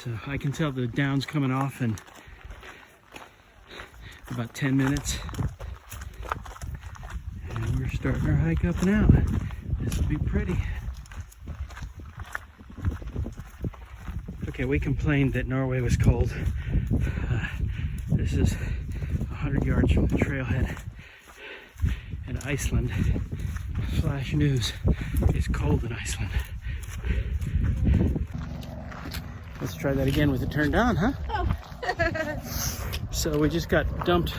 So I can tell the down's coming off in about 10 minutes. And we're starting our hike up and out. This will be pretty. Okay, we complained that Norway was cold. This is 100 yards from the trailhead. And Iceland, flash news, it's cold in Iceland. Let's try that again with it turned on, huh? Oh. So we just got dumped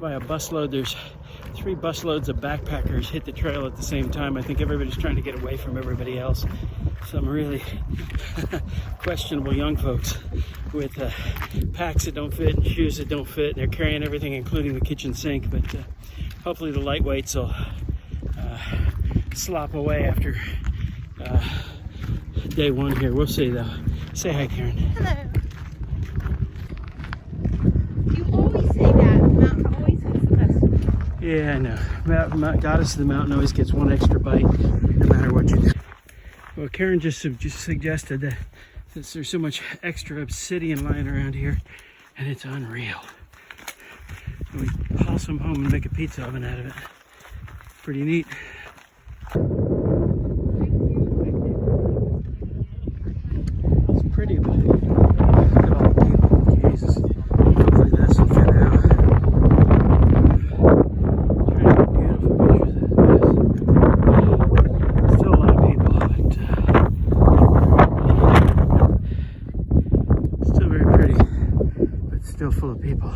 by a busload. There's 3 busloads of backpackers hit the trail at the same time. I think everybody's trying to get away from everybody else. Some really questionable young folks with packs that don't fit and shoes that don't fit. And they're carrying everything, including the kitchen sink. But hopefully the lightweights will slop away after day 1 here. We'll see though. Say hi, Karen. Hello. You always say that. The mountain always has the best. Yeah, I know. Goddess of the mountain always gets 1 extra bite, no matter what you do. Well, Karen just suggested that since there's so much extra obsidian lying around here, and it's unreal. And we haul some home and make a pizza oven out of it. Pretty neat. It's pretty, but look at all the people. Jesus. Hopefully that's will fit out. Trying to get beautiful pictures of this. Still a lot of people, but still very pretty, but still full of people.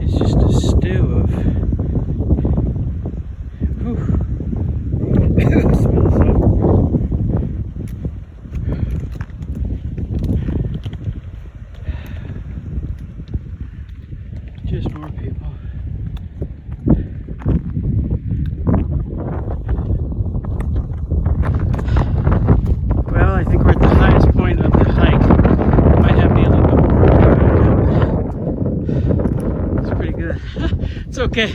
It's just a stew of it smells so. Just more people. Well, I think we're at the highest point of the hike. Might have to be a little bit more. It's pretty good. It's okay.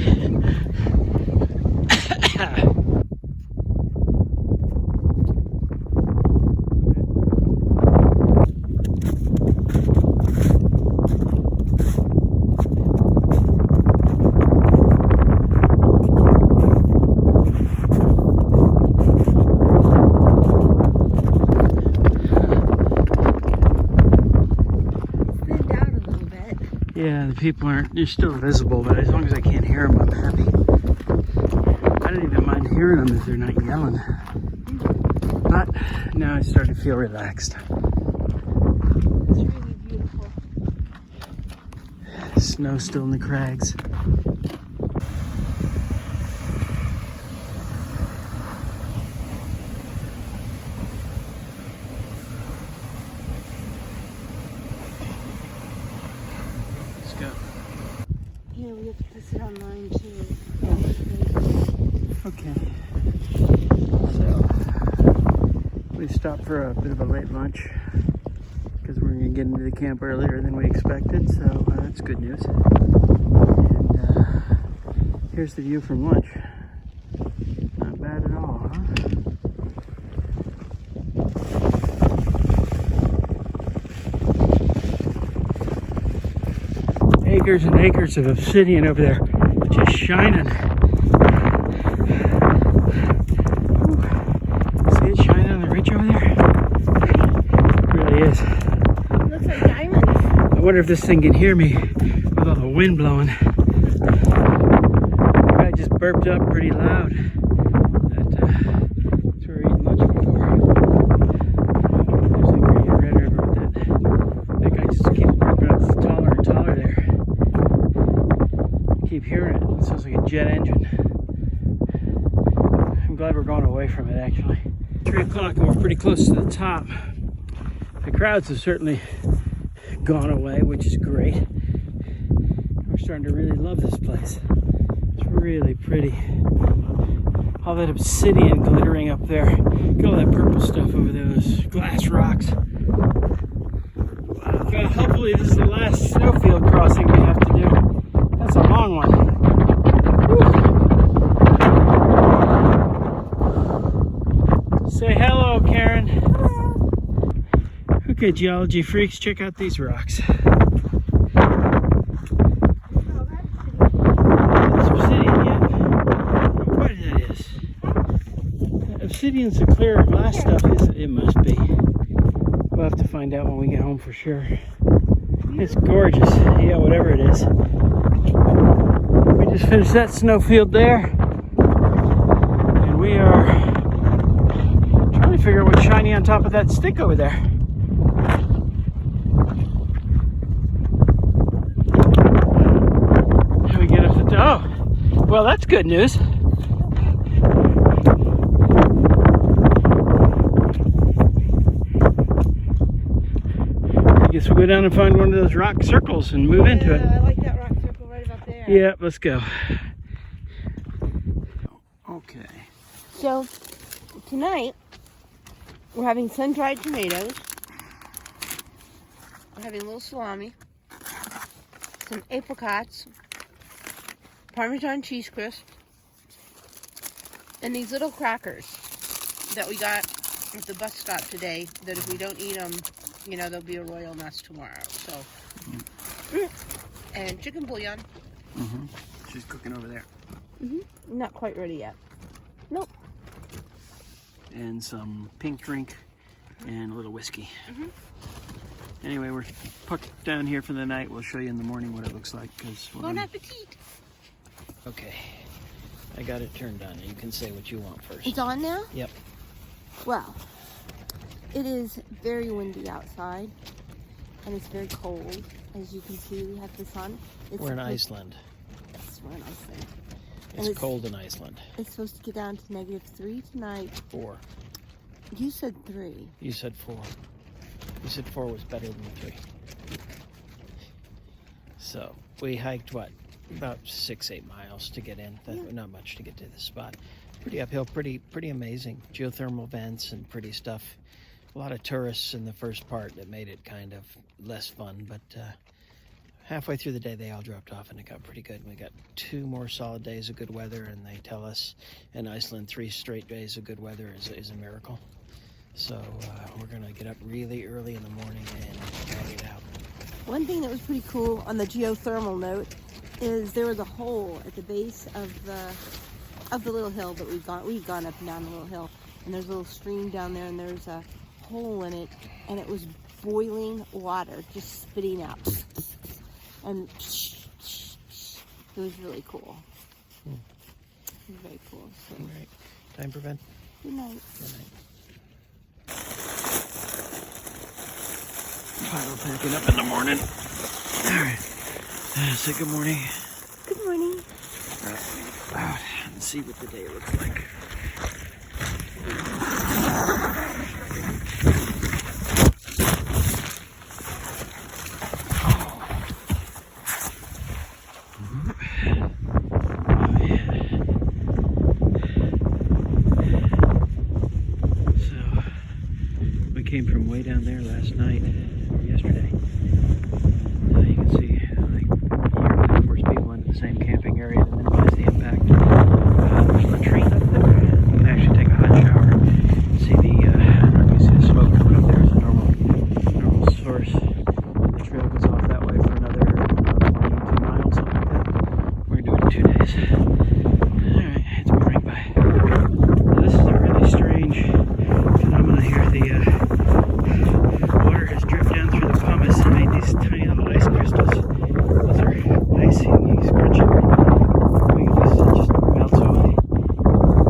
Yeah, the people they're still visible, but as long as I can't hear them, I'm happy. I don't even mind hearing them if they're not yelling. But now I start to feel relaxed. It's really beautiful. Snow still in the crags. Yeah, we have to post it online too. Okay. So we stopped for a bit of a late lunch because we're going to get into the camp earlier than we expected, so that's good news. And here's the view from lunch. Not bad at all, huh? Acres and acres of obsidian over there, just shining. Ooh. See it shining on the ridge over there? It really is. Looks like diamonds. I wonder if this thing can hear me with all the wind blowing. I just burped up pretty loud. That's where we were eating lunch before. There's the Red River with that guy just keeps burping up taller and taller there. Keep hearing it. It sounds like a jet engine. I'm glad we're going away from it actually. 3 o'clock and we're pretty close to the top. The crowds have certainly gone away, which is great. We're starting to really love this place. It's really pretty. All that obsidian glittering up there. Look at all that purple stuff over those glass rocks. Wow. Hopefully this is the last snowfield crossing we have to do. That's a long one. Okay, geology freaks, check out these rocks. That's obsidian, yeah. What that is? Obsidian's the clear glass stuff, it must be. We'll have to find out when we get home for sure. It's gorgeous. Yeah, whatever it is. We just finished that snowfield there. And we are trying to figure out what's shiny on top of that stick over there. And we get up to, oh, well, that's good news. I guess we'll go down and find one of those rock circles and move into it. I like that rock circle right about there. Yeah, let's go. Okay. So, tonight, we're having sun-dried tomatoes. We're having a little salami. Some apricots. Parmesan cheese crisp. And these little crackers that we got at the bus stop today, that if we don't eat them, you know, there'll be a royal mess tomorrow. So, and chicken bouillon. She's cooking over there. Not quite ready yet. Nope. And some pink drink and a little whiskey. Anyway, we're put down here for the night. We'll show you in the morning what it looks like. Bon appetit. Okay, I got it turned on. You can say what you want first. It's on now? Yep. Well, it is very windy outside, and it's very cold. As you can see, we have the sun. We're in Iceland. Yes, we're in Iceland. It's cold in Iceland. It's supposed to get down to -3 tonight. 4. You said 3. You said 4. You said 4 was better than 3. So we hiked what? About 6-8 miles to get in. Not much to get to this spot. Pretty uphill, pretty amazing. Geothermal vents and pretty stuff. A lot of tourists in the first part that made it kind of less fun, but halfway through the day they all dropped off and it got pretty good. We got 2 more solid days of good weather, and they tell us in Iceland 3 straight days of good weather is a miracle. So we're gonna get up really early in the morning and drag it out. One thing that was pretty cool on the geothermal note is there was a hole at the base of the little hill that we'd gone up and down the little hill, and there's a little stream down there, and there's a hole in it, and it was boiling water just spitting out, and it was really cool. It was very cool. So. All right, time for bed. Good night. Good night. Final packing up in the morning. All right. Say good morning. Good morning. All right, go out and see what the day looks like. Came from way down there last night, or yesterday. You can see, like, you force people into the same camping area to minimize the impact. There's a latrine up there. You can actually take a hot shower. See the smoke coming up there is a normal source. The trail goes off that way for another 22 miles, something like that. We're gonna do it in 2 days. Alright, it's going by. Now, this is a really strange phenomena here. The water has dripped down through the pumice and made these tiny little ice crystals. Those are icy. You scrunch it. Look at this, it just melts away.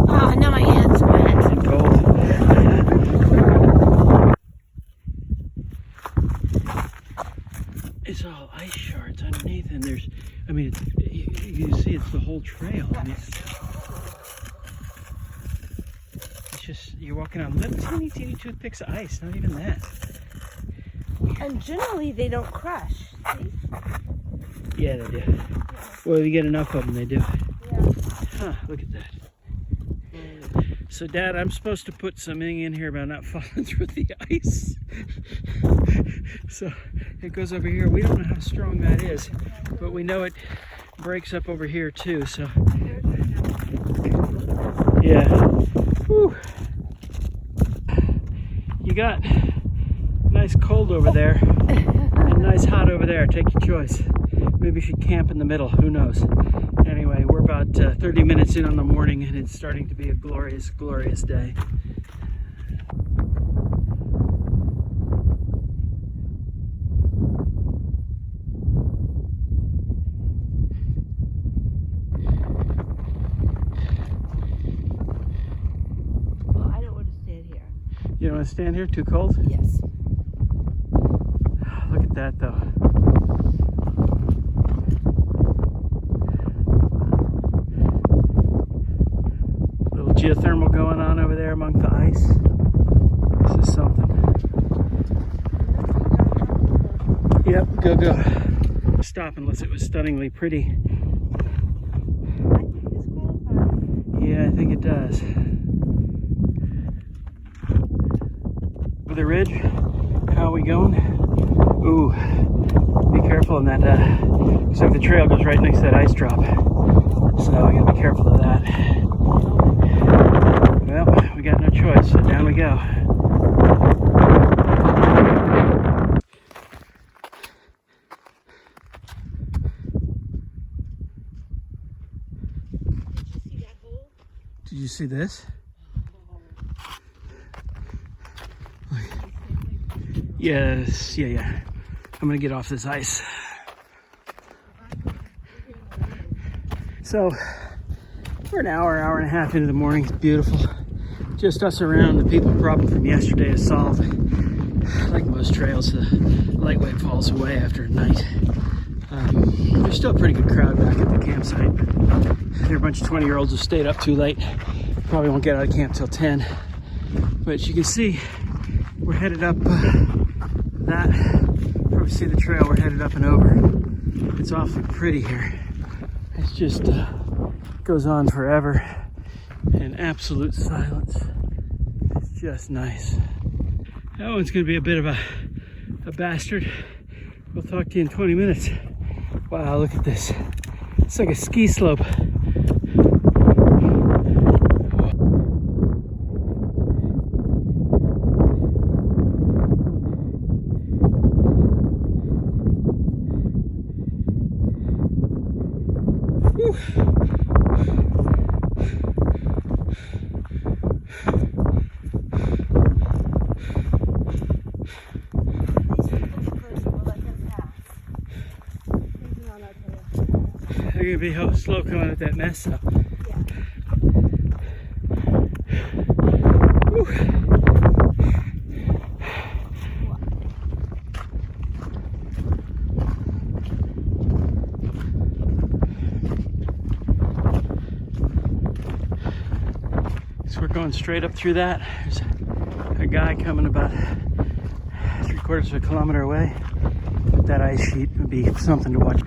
Oh, now my hand's wet. And cold. It's all ice shards underneath, and there's, I mean, you can see it's the whole trail. I mean, it's just, you're walking on little teeny toothpicks of ice, not even that. And generally they don't crush. See? Yeah, they do. Well, if you get enough of them, they do. Yeah. Huh, look at that. So, Dad, I'm supposed to put something in here about not falling through the ice. So, it goes over here. We don't know how strong that is, but we know it breaks up over here, too, so. Yeah. Whew. You got a nice cold over there and nice hot over there. Take your choice. Maybe you should camp in the middle. Who knows? Anyway, we're about 30 minutes in on the morning, and it's starting to be a glorious, glorious day. Well, I don't want to stand here. You don't want to stand here? Too cold? Yes. Look at that, though. Little geothermal going on over there among the ice. This is something. Yep, go. Stop unless it was stunningly pretty. Yeah, I think it does. Over the ridge, how are we going? Ooh, be careful on that. Looks like the trail goes right next to that ice drop. So I gotta be careful of that. Well, we got no choice, so down we go. Did you see this? Yes, yeah. I'm gonna get off this ice. So, we're an hour and a half into the morning. It's beautiful. Just us around. The people problem from yesterday is solved. Like most trails, the lightweight falls away after a night. There's still a pretty good crowd back at the campsite. There are a bunch of 20-year-olds who stayed up too late. Probably won't get out of camp till 10. But you can see we're headed up that. Probably see the trail. We're headed up and over. It's awfully pretty here. It's just goes on forever in absolute silence. It's just nice. That one's going to be a bit of a bastard. We'll talk to you in 20 minutes. Wow, look at this. It's like a ski slope. They're gonna be slow coming at that mess, so. So we're going straight up through that. There's a guy coming about 3/4 of a kilometer away. But that ice sheet would be something to watch.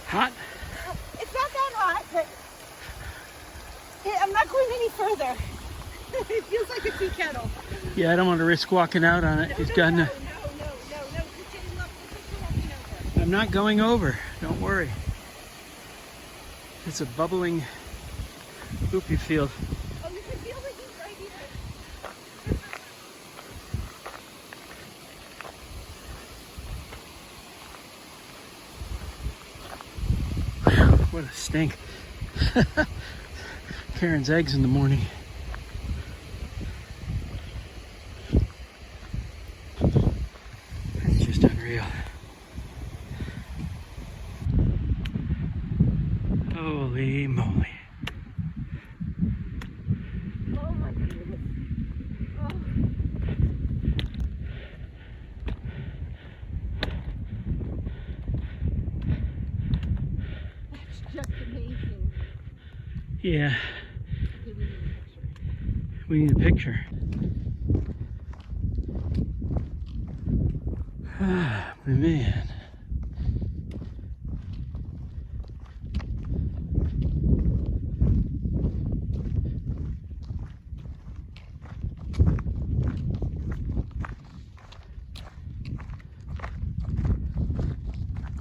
Hot? It's not that hot, but I'm not going any further. It feels like a tea kettle. Yeah, I don't want to risk walking out on it. No, It's no, gotten no, a... no, no, no, no. Keep getting up. Keep walking over. I'm not going over. Don't worry. It's a bubbling, loopy field. Oh, you can feel the heat right here. What a stink. Karen's eggs in the morning. It's just unreal. Holy moly. Oh my goodness. Oh. Yeah. We need a picture. Ah, man.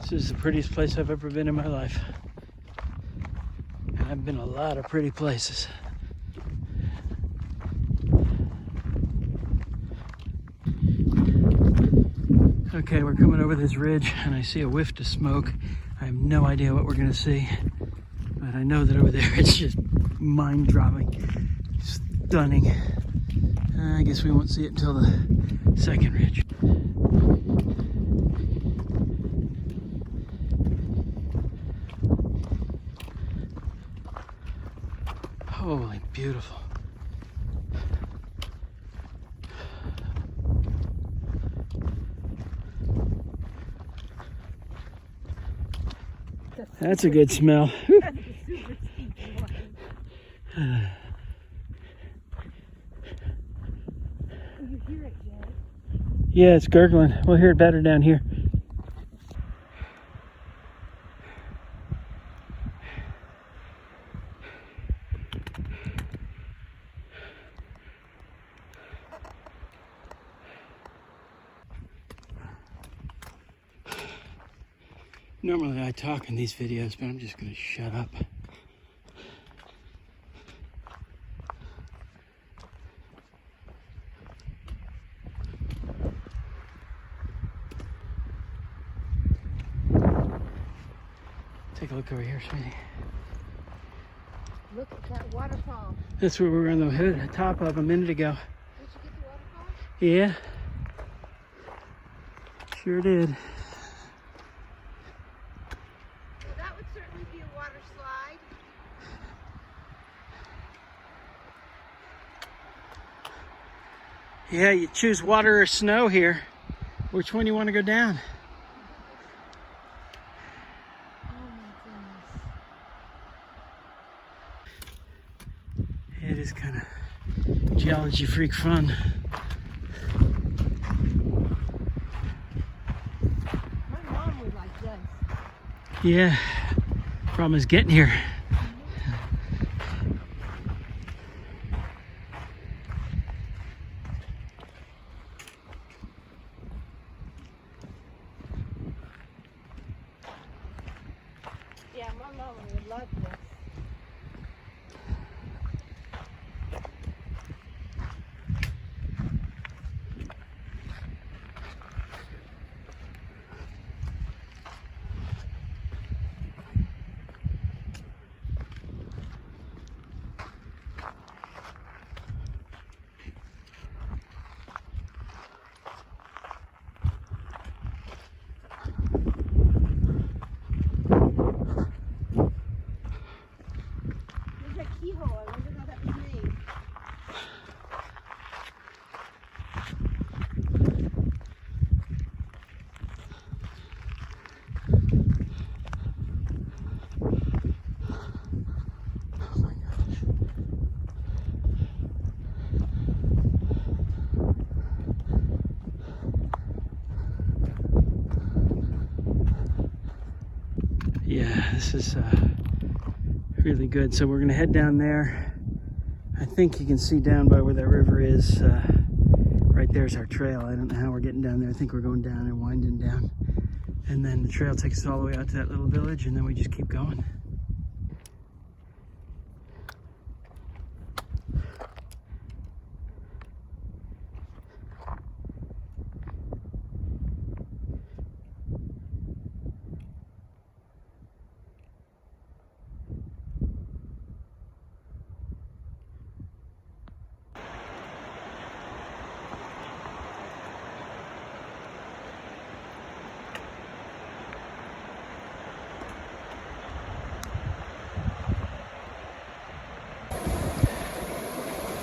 This is the prettiest place I've ever been in my life. And I've been a lot of pretty places. Okay, we're coming over this ridge and I see a whiff of smoke. I have no idea what we're gonna see, but I know that over there it's just mind-dropping, stunning. I guess we won't see it until the second ridge. Holy beautiful. That's a good smell. Yeah, it's gurgling. We'll hear it better down here. Normally I talk in these videos, but I'm just gonna shut up. Take a look over here, sweetie. Look at that waterfall. That's where we were on the top of a minute ago. Did you get the waterfall? Yeah. Sure did. Well, that would certainly be a water slide. Yeah, you choose water or snow here. Which one you want to go down? It is kind of geology freak fun. My mom would like this. Yeah, problem is getting here. Yeah, my mom would love this. Keyhole. I wonder how that was made. Oh my gosh. Yeah, this is really good. So we're gonna head down there. I think you can see down by where that river is. Right there's our trail. I don't know how we're getting down there. I think we're going down and winding down. And then the trail takes us all the way out to that little village, and then we just keep going.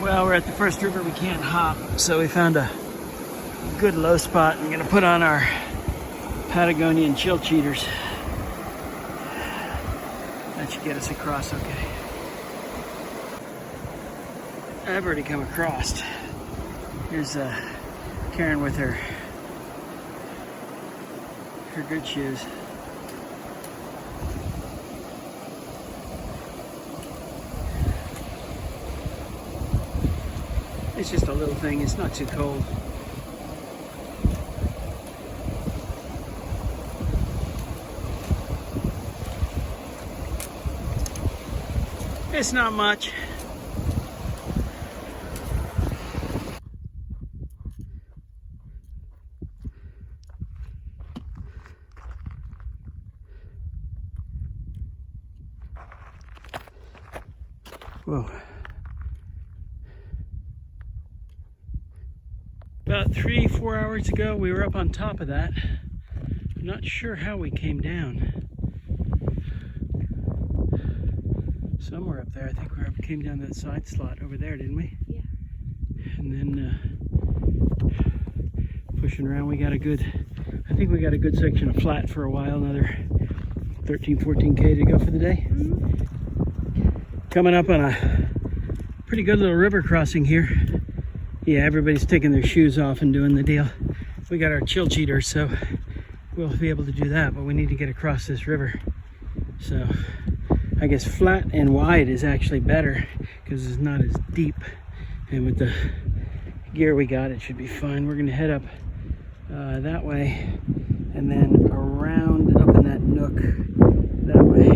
Well, we're at the first river we can't hop, so we found a good low spot. I'm gonna put on our Patagonian chill cheaters. That should get us across okay. I've already come across. Here's Karen with her good shoes. It's just a little thing, it's not too cold. It's not much. Whoa. About 3-4 hours ago, we were up on top of that. I'm not sure how we came down. Somewhere up there, I think we came down that side slot over there, didn't we? Yeah. And then pushing around, I think we got a good section of flat for a while, another 13, 14K to go for the day. Coming up on a pretty good little river crossing here. Yeah, everybody's taking their shoes off and doing the deal. We got our chill cheaters, so we'll be able to do that, but we need to get across this river. So I guess flat and wide is actually better because it's not as deep. And with the gear we got, it should be fine. We're gonna head up that way and then around up in that nook that way.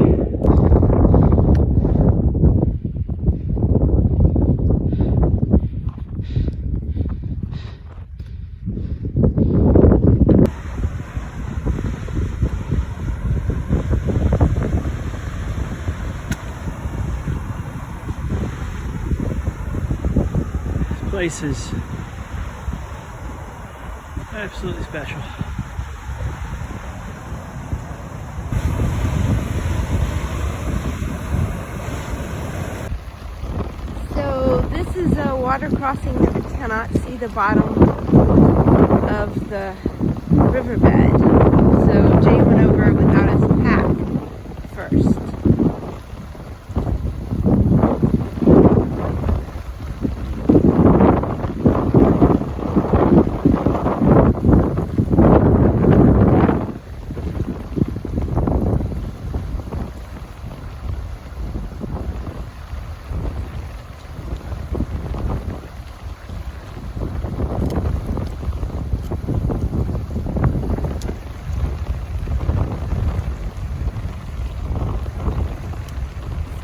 Place is absolutely special. So this is a water crossing that we cannot see the bottom of the riverbed. So Jay went over without his pack first.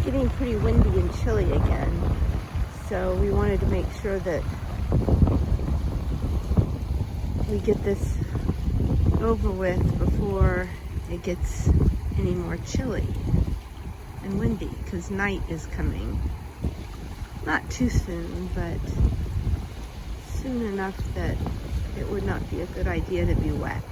Getting pretty windy and chilly again, so we wanted to make sure that we get this over with before it gets any more chilly and windy, because night is coming. Not too soon, but soon enough that it would not be a good idea to be wet.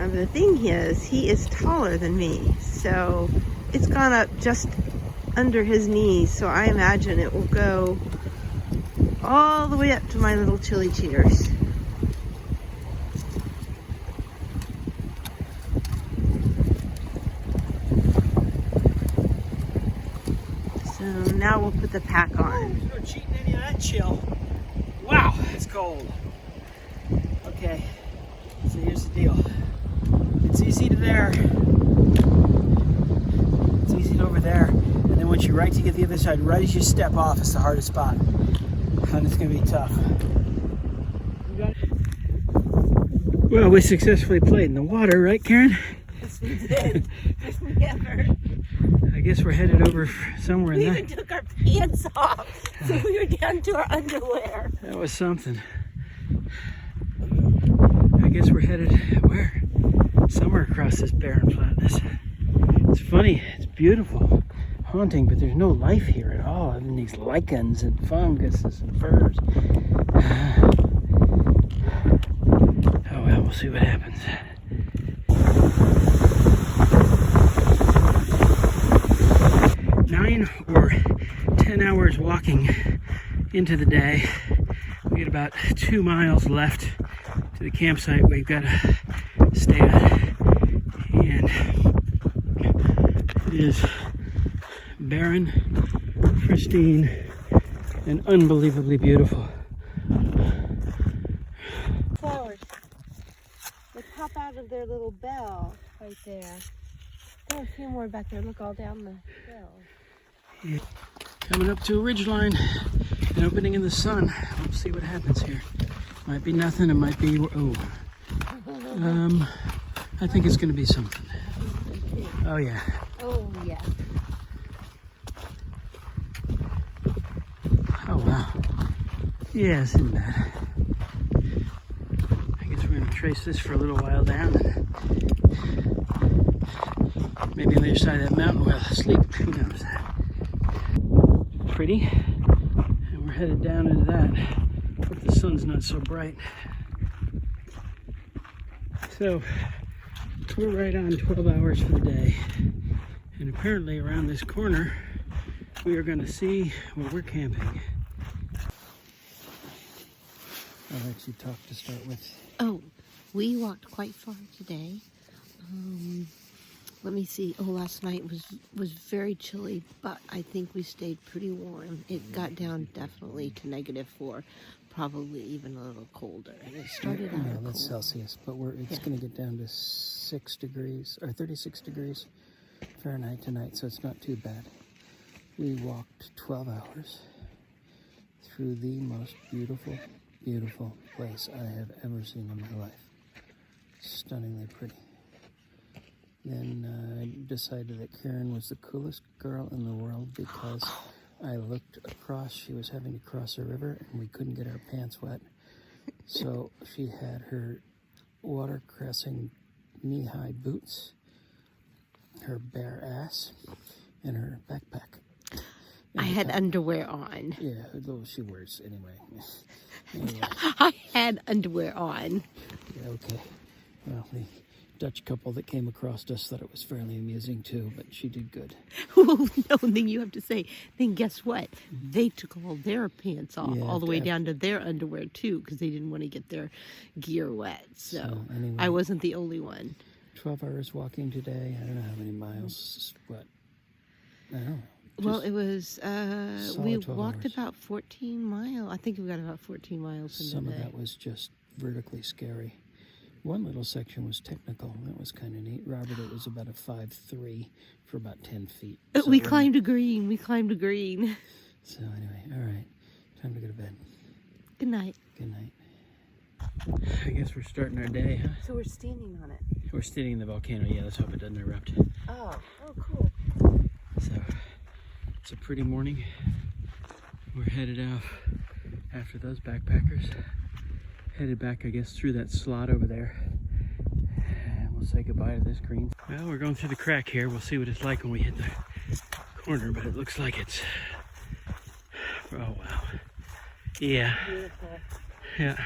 The thing is, he is taller than me, so it's gone up just under his knees, so I imagine it will go all the way up to my little chili cheaters. So now we'll put the pack on. No cheating any of that chill. Wow, it's cold. Okay, so here's the deal. It's easy to there. It's easy to over there. And then once you right to get the other side, right as you step off, it's the hardest spot. And it's gonna be tough. Well, we successfully played in the water, right, Karen? Yes, we did. Best we ever. I guess we're headed over somewhere in We that. even took our pants off, so we were down to our underwear. That was something. I guess we're headed where? Somewhere across this barren flatness. It's funny, it's beautiful, haunting, but there's no life here at all. I mean, these lichens and funguses and furs. Oh well, we'll see what happens. Nine or 10 hours walking into the day. We get about 2 miles left to the campsite. We've got a stay at. And it is barren, pristine, and unbelievably beautiful. Flowers. They pop out of their little bell right there. There are a few more back there. Look all down the hill. Yeah. Coming up to a ridgeline, an opening in the sun. We'll see what happens here. Might be nothing, it might be, I think it's gonna be something. Oh yeah. Oh yeah. Oh wow. Yeah, isn't bad. I guess we're gonna trace this for a little while down. Maybe on the other side of that mountain we'll sleep. Who knows? Pretty. And we're headed down into that. Hope the sun's not so bright. So we're right on 12 hours for the day. And apparently around this corner we are going to see where we're camping. I'll let you talk to start with. Oh, we walked quite far today. Let me see. Oh, last night was very chilly, but I think we stayed pretty warm. It got down definitely to -4, probably even a little colder. And it started out No, cold. that's Celsius, but it's going to get down to 6 degrees or 36 degrees Fahrenheit tonight, so it's not too bad. We walked 12 hours through the most beautiful, beautiful place I have ever seen in my life. Stunningly pretty. Then I decided that Karen was the coolest girl in the world because I looked across. She was having to cross a river and we couldn't get our pants wet. So she had her water-crossing knee-high boots, her bare ass, and her backpack. I had underwear on. Yeah, though she wears anyway. Anyway. I had underwear on. Yeah, okay. Well, the Dutch couple that came across us thought it was fairly amusing too, but she did good. Oh, no, then you have to say, then guess what? They took all their pants off, all the way down to their underwear too, because they didn't want to get their gear wet. So anyway, I wasn't the only one. 12 hours walking today. I don't know how many miles, but I don't know. Well, it was, we 12 walked hours. about 14 miles. I think we got about 14 miles in Some the of day. that was just vertically scary. One little section was technical. That was kind of neat. Robert, it was about a 5.3 for about 10 feet. So We climbed a green. We climbed a green. So anyway, all right. Time to go to bed. Good night. Good night. I guess we're starting our day, huh? So we're standing on it. We're standing in the volcano. Yeah, let's hope it doesn't erupt. Oh, cool. So it's a pretty morning. We're headed off after those backpackers. Headed back, I guess, through that slot over there. And we'll say goodbye to this green. Well, we're going through the crack here. We'll see what it's like when we hit the corner, but it looks like it's... Oh, wow. Yeah. Beautiful. Yeah.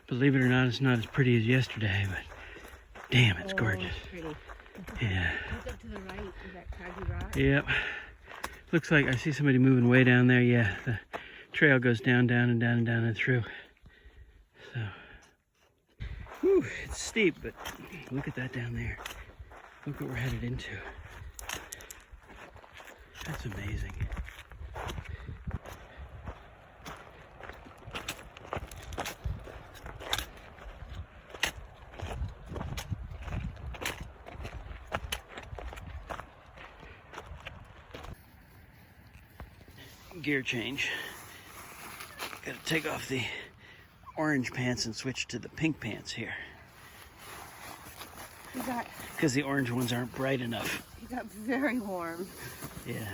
Believe it or not, it's not as pretty as yesterday, but damn, it's gorgeous. Pretty. Yeah. Look up to the right. Is that craggy rock? Yep. Looks like I see somebody moving way down there. Yeah, the trail goes down, down, and down, and down, and through. So, whew, it's steep, but look at that down there. Look what we're headed into. That's amazing. Gear change. Gotta take off the orange pants and switch to the pink pants here. Because the orange ones aren't bright enough. You got very warm. Yeah.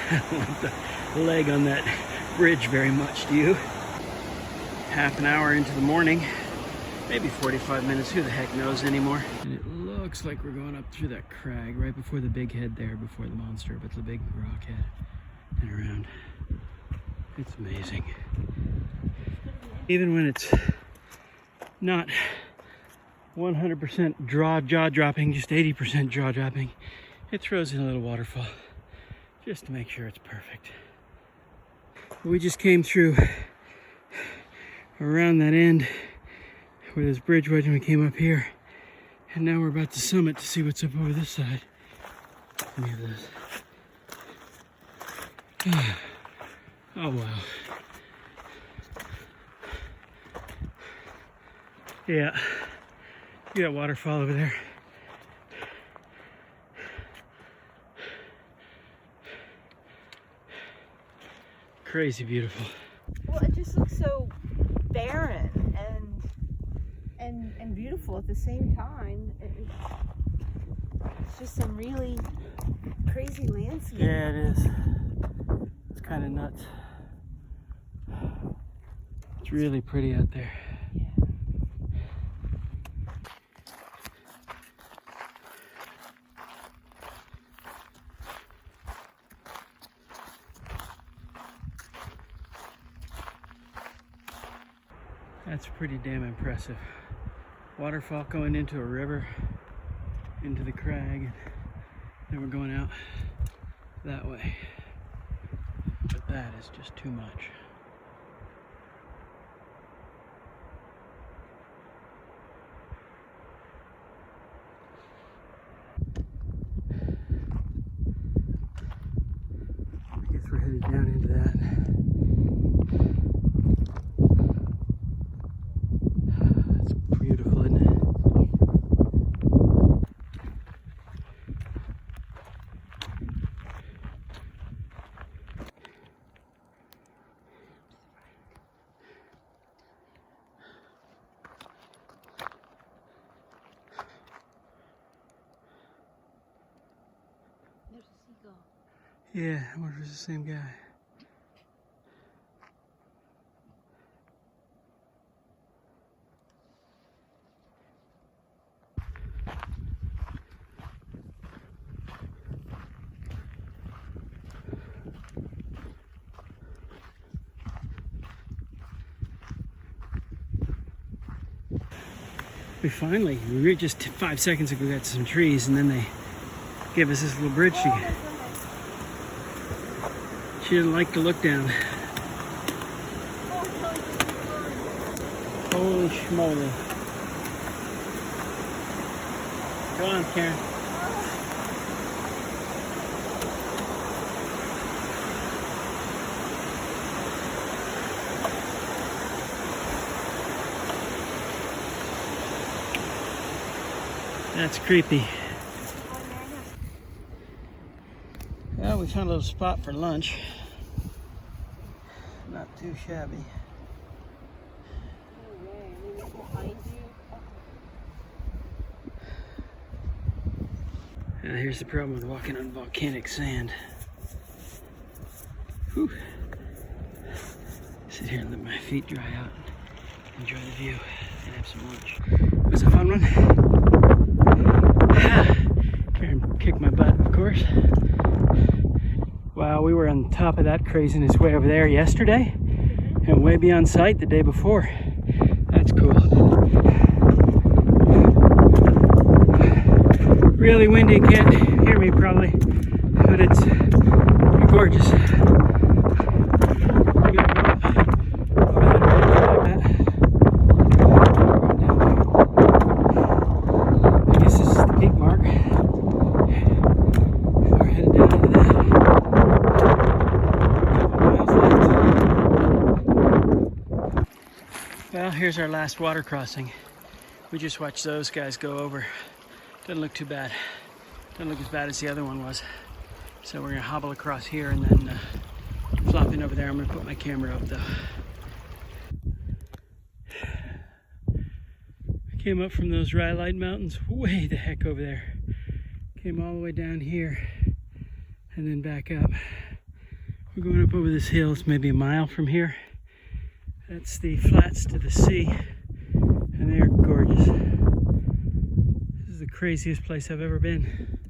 I don't like the leg on that bridge very much, do you? Half an hour into the morning, maybe 45 minutes, who the heck knows anymore. And it looks like we're going up through that crag right before the big head there, before the monster, but the big rock head and around. It's amazing. Even when it's not 100% jaw dropping, just 80% jaw dropping, it throws in a little waterfall just to make sure it's perfect. We just came through around that end where this bridge was, and we came up here, and now we're about to summit to see what's up over this side. Look at this. Oh wow. Yeah, you got waterfall over there. Crazy beautiful. Well, it just looks so barren and beautiful at the same time. It's just some really crazy landscape. Yeah, it is. It's kind of nuts. It's really pretty out there. Yeah. That's pretty damn impressive. Waterfall going into a river, into the crag, and then we're going out that way. But that is just too much. I guess we're headed down into that. It's beautiful, isn't it? There's a seagull. Yeah, I wonder if it's the same guy. We were just 5 seconds ago got to some trees, and then they gave us this little bridge to get. She didn't like to look down. Holy schmoly. Go on, Karen. That's creepy. Well, we found a little spot for lunch. Not too shabby. Here's the problem with walking on volcanic sand. Whew. Sit here and let my feet dry out and enjoy the view and have some lunch. It was a fun one. Karen kicked my butt, of course. Wow, we were on top of that craziness way over there yesterday and way beyond sight the day before. That's cool. Really windy, can't hear me probably, but it's pretty gorgeous. I guess this is the peak mark. We're headed down into that. Well, here's our last water crossing. We just watched those guys go over. Doesn't look too bad. Doesn't look as bad as the other one was. So we're gonna hobble across here and then flop in over there. I'm gonna put my camera up though. I came up from those Rhyolite Mountains way the heck over there. Came all the way down here and then back up. We're going up over this hill. It's maybe a mile from here. That's the flats to the sea, and they're gorgeous. This is the craziest place I've ever been.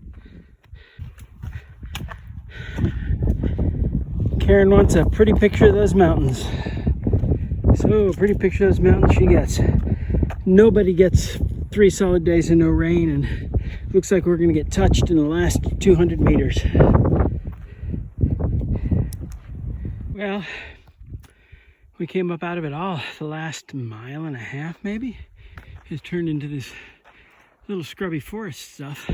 Karen wants a pretty picture of those mountains, so So, pretty picture of this mountain she gets. Nobody gets 3 solid days and no rain, and looks like we're going to get touched in the last 200 meters. Well, we came up out of it all. The last mile and a half, maybe, has turned into this little scrubby forest stuff.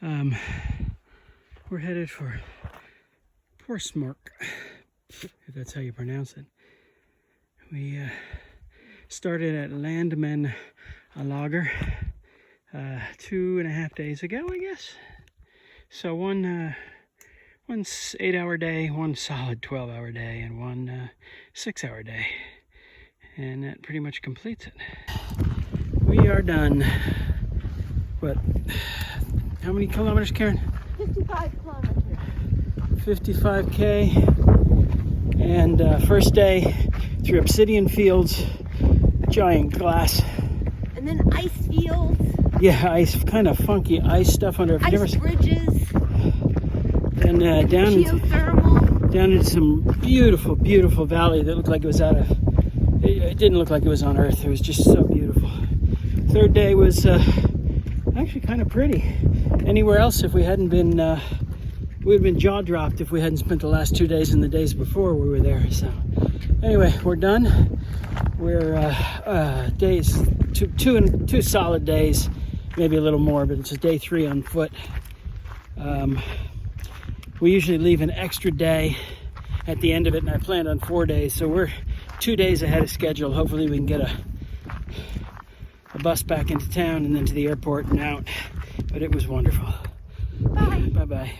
We're headed for Porsmark, if that's how you pronounce it. We started at Landman Lager 2.5 days ago, I guess. So one 8-hour day, one solid 12-hour day, and one 6-hour day. And that pretty much completes it. We are done. What? How many kilometers, Karen? 55 kilometers. 55K. And first day through obsidian fields, giant glass. And then ice fields. Yeah, ice, kind of funky ice stuff under. Ice bridges. And down geothermal. Down into some beautiful, beautiful valley that looked like it was out of. It didn't look like it was on Earth. It was just so beautiful. Third day was actually kind of pretty. Anywhere else, if we hadn't been, we would have been jaw dropped if we hadn't spent the last 2 days and the days before we were there. So, anyway, we're done. We're days, two solid days, maybe a little more, but it's day 3 on foot. We usually leave an extra day at the end of it, and I planned on 4 days, so we're 2 days ahead of schedule. Hopefully we can get a bus back into town and then to the airport and out. But it was wonderful. Bye. Bye-bye.